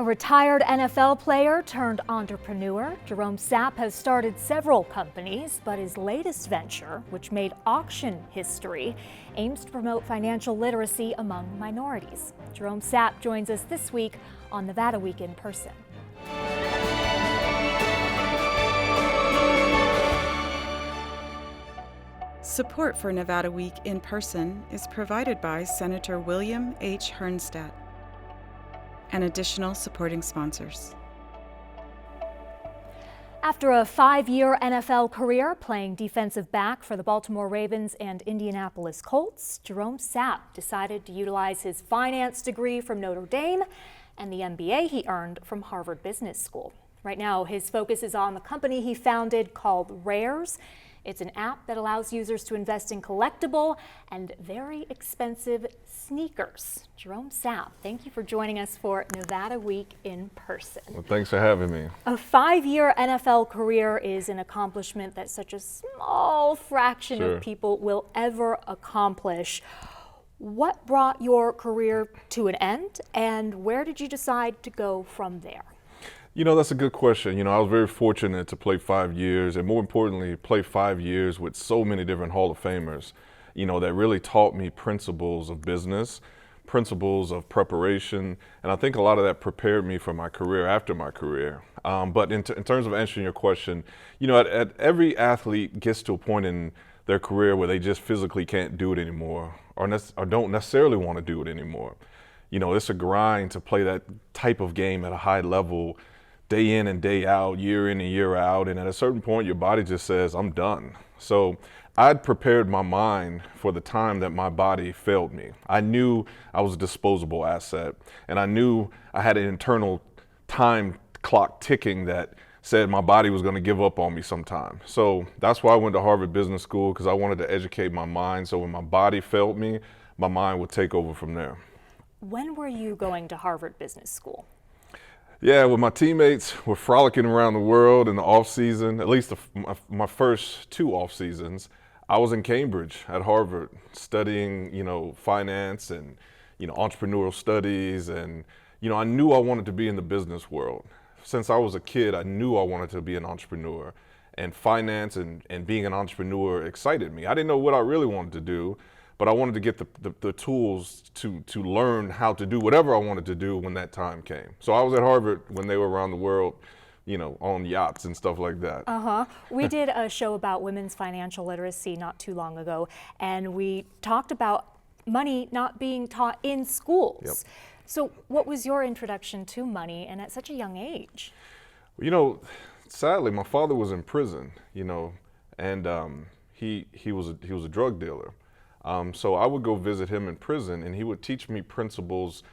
A retired NFL player turned entrepreneur, Gerome Sapp has started several companies, but his latest venture, which made auction history, aims to promote financial literacy among minorities. Gerome Sapp joins us this week on Nevada Week in Person. Support for Nevada Week in Person is provided by Senator William H. Hernstat and additional supporting sponsors. After a 5-year NFL career playing defensive back for the Baltimore Ravens and Indianapolis Colts, Gerome Sapp decided to utilize his finance degree from Notre Dame and the MBA he earned from Harvard Business School. Right now, his focus is on the company he founded called Rares. It's an app that allows users to invest in collectible and very expensive sneakers. Gerome Sapp, thank you for joining us for Nevada Week in Person. Well, thanks for having me. A 5-year NFL career is an accomplishment that such a small fraction of people will ever accomplish. What brought your career to an end, and where did you decide to go from there? You know, that's a good question. I was very fortunate to play 5 years, and more importantly, play 5 years with so many different Hall of Famers, that really taught me principles of business, principles of preparation, and I think a lot of that prepared me for my career after my career. But in terms of answering your question, at every athlete gets to a point in their career where they just physically can't do it anymore or don't necessarily want to do it anymore. It's a grind to play that type of game at a high level, day in and day out, year in and year out, and at a certain point your body just says, I'm done. So I'd prepared my mind for the time that my body failed me. I knew I was a disposable asset, and I knew I had an internal time clock ticking that said my body was going to give up on me sometime. So that's why I went to Harvard Business School, because I wanted to educate my mind so when my body failed me, my mind would take over from there. When were you going to Harvard Business School? Yeah, well, my teammates were frolicking around the world in the off season, at least my first 2 off seasons. I was in Cambridge at Harvard studying, finance and, entrepreneurial studies. And, I knew I wanted to be in the business world. Since I was a kid, I knew I wanted to be an entrepreneur, and finance and being an entrepreneur excited me. I didn't know what I really wanted to do, but I wanted to get the tools to learn how to do whatever I wanted to do when that time came. So I was at Harvard when they were around the world, on yachts and stuff like that. We did a show about women's financial literacy not too long ago, and we talked about money not being taught in schools. Yep. So what was your introduction to money, and at such a young age? Sadly, my father was in prison, and he was a drug dealer. So I would go visit him in prison, and he would teach me principles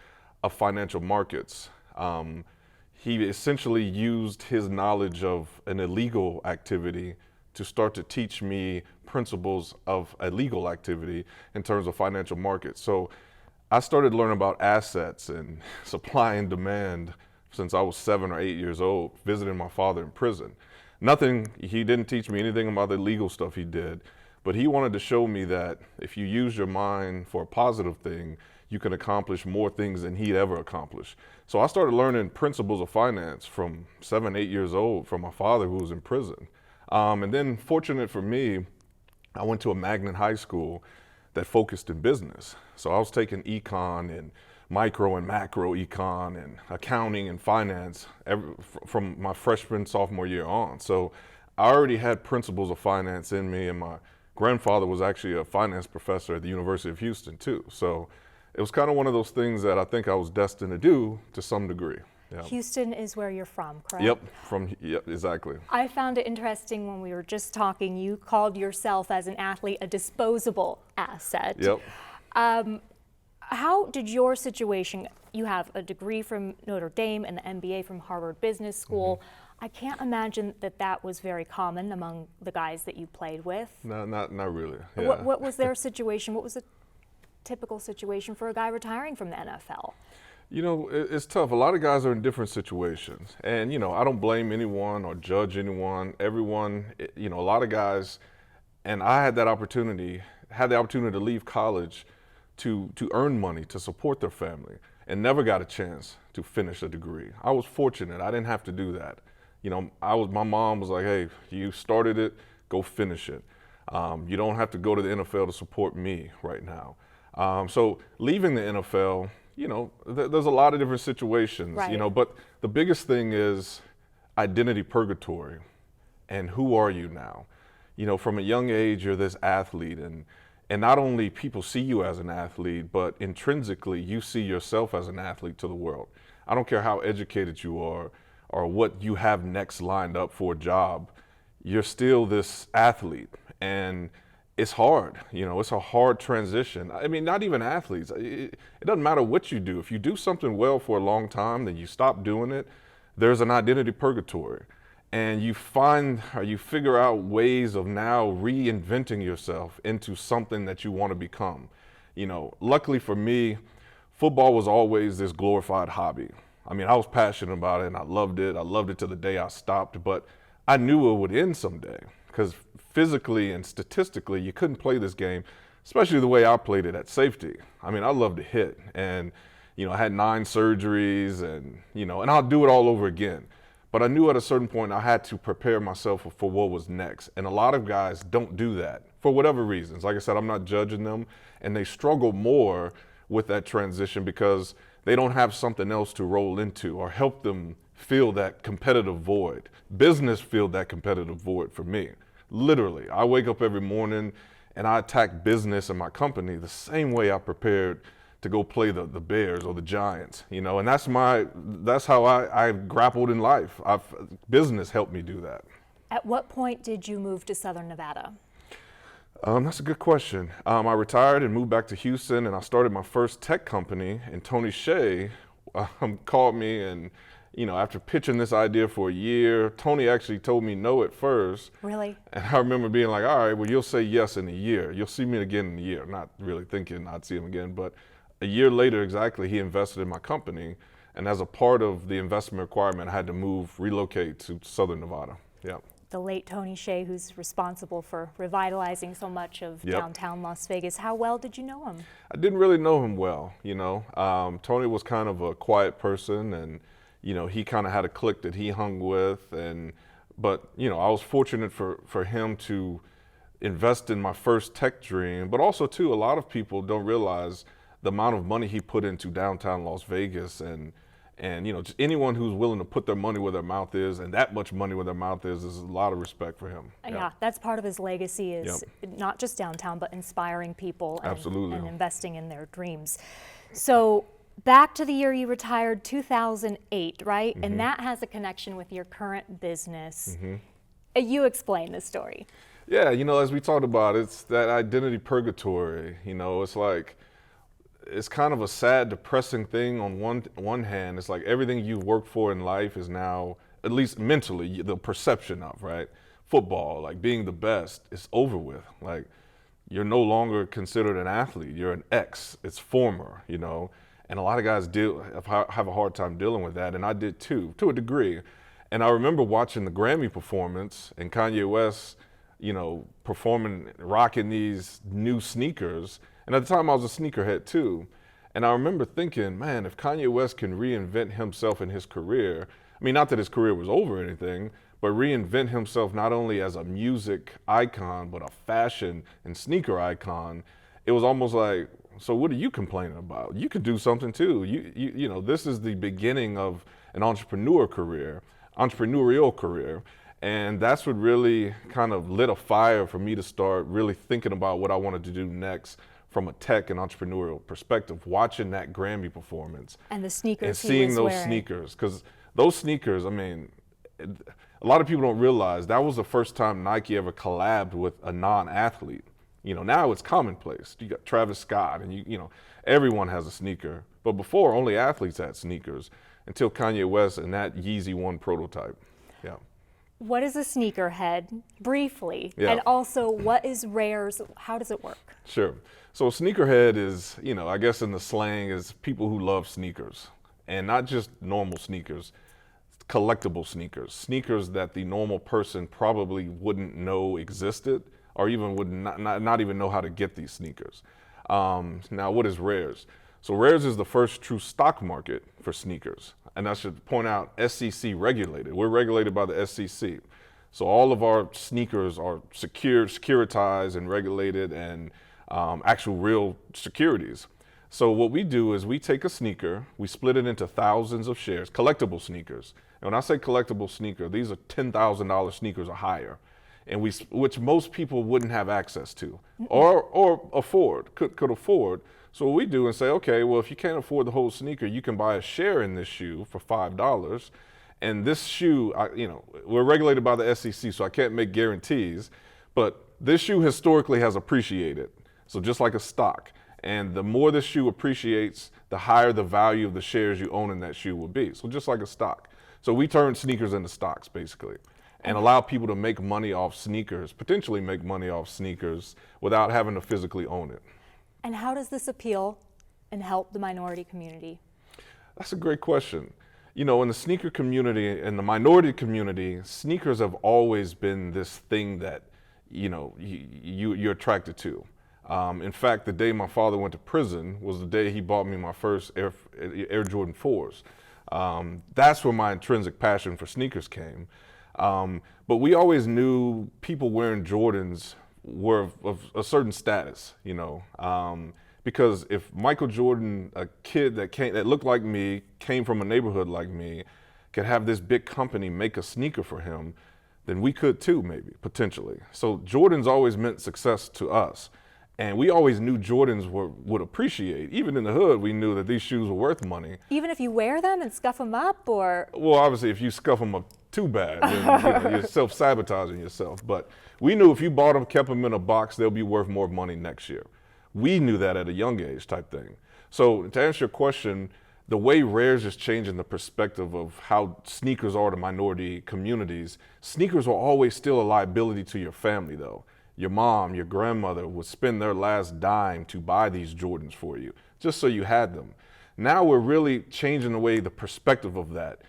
of financial markets. He essentially used his knowledge of an illegal activity to start to teach me principles of a legal activity in terms of financial markets. So I started learning about assets and supply and demand since I was 7 or 8 years old, visiting my father in prison. He didn't teach me anything about the legal stuff he did. But he wanted to show me that if you use your mind for a positive thing, you can accomplish more things than he'd ever accomplished. So I started learning principles of finance from 7, 8 years old from my father, who was in prison. And then, fortunate for me, I went to a magnet high school that focused in business. So I was taking econ and micro and macro econ and accounting and finance from my freshman, sophomore year on. So I already had principles of finance in me, and my grandfather was actually a finance professor at the University of Houston too. So it was kind of one of those things that I think I was destined to do to some degree. Yeah. Houston is where you're from, correct? Yep, exactly. I found it interesting when we were just talking, you called yourself as an athlete a disposable asset. Yep. How did your situation, you have a degree from Notre Dame and the MBA from Harvard Business School. I can't imagine that was very common among the guys that you played with. No, not really. Yeah. What was their situation? What was a typical situation for a guy retiring from the NFL? It's tough. A lot of guys are in different situations. And, I don't blame anyone or judge anyone. Everyone, a lot of guys, and I had the opportunity to leave college to earn money to support their family. and never got a chance to finish a degree. I was fortunate. I didn't have to do that. You know, my mom was like, hey, you started it, go finish it. You don't have to go to the NFL to support me right now. So leaving the NFL, you know, there's a lot of different situations, Right. you know, but the biggest thing is identity purgatory. And who are you now? You know, from a young age, you're this athlete, and not only people see you as an athlete, but intrinsically you see yourself as an athlete to the world. I don't care how educated you are or what you have next lined up for a job, you're still this athlete. And it's hard, you know, it's a hard transition. I mean, not even athletes. It doesn't matter what you do. If you do something well for a long time, then you stop doing it, there's an identity purgatory. And you find or you figure out ways of now reinventing yourself into something that you want to become. You know, luckily for me, football was always this glorified hobby. I mean, I was passionate about it and I loved it. I loved it till the day I stopped, but I knew it would end someday because physically and statistically, you couldn't play this game, especially the way I played it at safety. I mean, I loved to hit and, you know, I had 9 surgeries and, you know, and I'll do it all over again. But I knew at a certain point I had to prepare myself for what was next. And a lot of guys don't do that for whatever reasons. Like I said, I'm not judging them. And they struggle more with that transition because they don't have something else to roll into or help them fill that competitive void. Business filled that competitive void for me. Literally, I wake up every morning and I attack business and my company the same way I prepared to go play the Bears or the Giants, you know, and that's how I grappled in life. Business helped me do that. At what point did you move to Southern Nevada? That's a good question. I retired and moved back to Houston, and I started my first tech company. And Tony Hsieh called me, and you know, after pitching this idea for a year, Tony actually told me no at first. Really? And I remember being like, all right, well, you'll say yes in a year. You'll see me again in a year. Not really thinking I'd see him again, but a year later, exactly, he invested in my company. And as a part of the investment requirement, I had to relocate to Southern Nevada. Yeah. The late Tony Hsieh, who's responsible for revitalizing so much of downtown Las Vegas. How well did you know him? I didn't really know him well, you know. Tony was kind of a quiet person, and, you know, he kind of had a clique that he hung with. But, you know, I was fortunate for him to invest in my first tech dream. But also, too, a lot of people don't realize the amount of money he put into downtown Las Vegas, and you know, just anyone who's willing to put their money where their mouth is, and that much money where their mouth is a lot of respect for him. Yeah, that's part of his legacy is not just downtown, but inspiring people and investing in their dreams. So back to the year you retired, 2008, right? Mm-hmm. And that has a connection with your current business. Mm-hmm. You explain this story. Yeah, you know, as we talked about, it's that identity purgatory. You know, it's like, it's kind of a sad, depressing thing on one hand. It's like everything you've worked for in life is now, at least mentally, the perception of, right? Football, like being the best, is over with. Like, you're no longer considered an athlete. You're an ex. It's former, you know? And a lot of guys have a hard time dealing with that, and I did too, to a degree. And I remember watching the Grammy performance and Kanye West, you know, performing, rocking these new sneakers. And at the time I was a sneakerhead too. And I remember thinking, man, if Kanye West can reinvent himself in his career, I mean, not that his career was over or anything, but reinvent himself not only as a music icon, but a fashion and sneaker icon, it was almost like, so what are you complaining about? You could do something too. You know, this is the beginning of an entrepreneurial career. And that's what really kind of lit a fire for me to start really thinking about what I wanted to do next from a tech and entrepreneurial perspective, watching that Grammy performance. And the sneakers and seeing those sneakers. Because those sneakers, I mean, a lot of people don't realize that was the first time Nike ever collabed with a non-athlete. You know, now it's commonplace. You got Travis Scott and you know, everyone has a sneaker. But before, only athletes had sneakers until Kanye West and that Yeezy 1 prototype. Yeah. What is a sneakerhead, briefly? Yeah. And also, what is Rares? How does it work? Sure. So a sneakerhead is, you know, I guess in the slang is people who love sneakers. And not just normal sneakers, collectible sneakers. Sneakers that the normal person probably wouldn't know existed or even would not even know how to get these sneakers. Now, what is Rares? So Rares is the first true stock market for sneakers. And I should point out, SEC regulated. We're regulated by the SEC. So all of our sneakers are securitized and regulated and actual real securities. So what we do is we take a sneaker, we split it into thousands of shares, collectible sneakers. And when I say collectible sneaker, these are $10,000 sneakers or higher, and which most people wouldn't have access to or afford, could afford. So what we do and say, okay, well, if you can't afford the whole sneaker, you can buy a share in this shoe for $5. And this shoe, we're regulated by the SEC, so I can't make guarantees, but this shoe historically has appreciated. So just like a stock. And the more the shoe appreciates, the higher the value of the shares you own in that shoe will be. So just like a stock. So we turn sneakers into stocks, basically, and allow people to make money off sneakers, potentially make money off sneakers without having to physically own it. And how does this appeal and help the minority community? That's a great question. You know, in the sneaker community, in the minority community, sneakers have always been this thing that, you're attracted to. In fact, the day my father went to prison was the day he bought me my first Air Jordan 4s. That's where my intrinsic passion for sneakers came. But we always knew people wearing Jordans were of a certain status, because if Michael Jordan, a kid that looked like me, came from a neighborhood like me, could have this big company make a sneaker for him, then we could too, maybe, potentially. So Jordans always meant success to us. And we always knew Jordans would appreciate. Even in the hood, we knew that these shoes were worth money. Even if you wear them and scuff them up, or? Well, obviously, if you scuff them up too bad, then you're self-sabotaging yourself. But we knew if you bought them, kept them in a box, they'll be worth more money next year. We knew that at a young age type thing. So to answer your question, the way Rares is changing the perspective of how sneakers are to minority communities, sneakers are always still a liability to your family, though. Your mom, your grandmother would spend their last dime to buy these Jordans for you, just so you had them. Now we're really changing the perspective of that,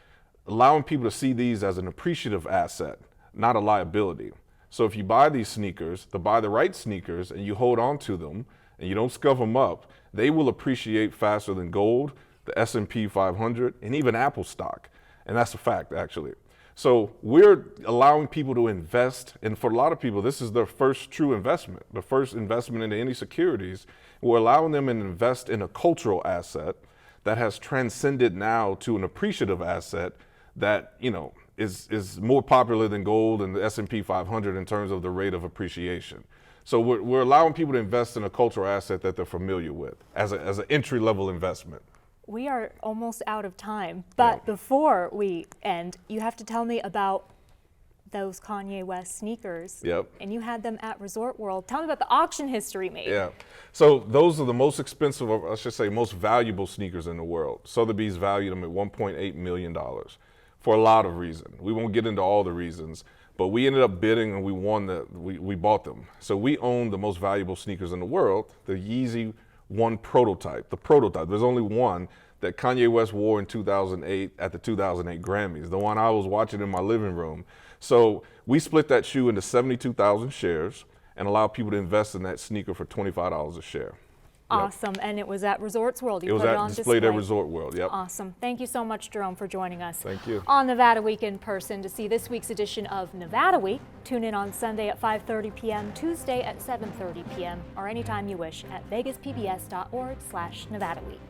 allowing people to see these as an appreciative asset, not a liability. So if you buy these sneakers, buy the right sneakers, and you hold on to them, and you don't scuff them up, they will appreciate faster than gold, the S&P 500, and even Apple stock. And that's a fact, actually. So we're allowing people to invest, and for a lot of people, this is their first true investment, the first investment into any securities. We're allowing them to invest in a cultural asset that has transcended now to an appreciative asset that, is more popular than gold and the S&P 500 in terms of the rate of appreciation. So we're allowing people to invest in a cultural asset that they're familiar with as an entry-level investment. We are almost out of time, but before we end, you have to tell me about those Kanye West sneakers. Yep. And you had them at Resort World. Tell me about the auction history, maybe. Yeah. So those are the most expensive, or I should say most valuable sneakers in the world. Sotheby's valued them at $1.8 million for a lot of reasons. We won't get into all the reasons, but we ended up bidding and we won we bought them. So we own the most valuable sneakers in the world, the Yeezy One prototype, the prototype. There's only one that Kanye West wore in 2008 at the 2008 Grammys, the one I was watching in my living room. So we split that shoe into 72,000 shares and allowed people to invest in that sneaker for $25 a share. Awesome, and it was at Resorts World. You it was put it at on displayed display. at Resort World, yep. Awesome. Thank you so much, Jerome, for joining us. Thank you. On Nevada Week in person. To see this week's edition of Nevada Week, tune in on Sunday at 5:30 p.m., Tuesday at 7:30 p.m., or anytime you wish at vegaspbs.org/Nevada Week.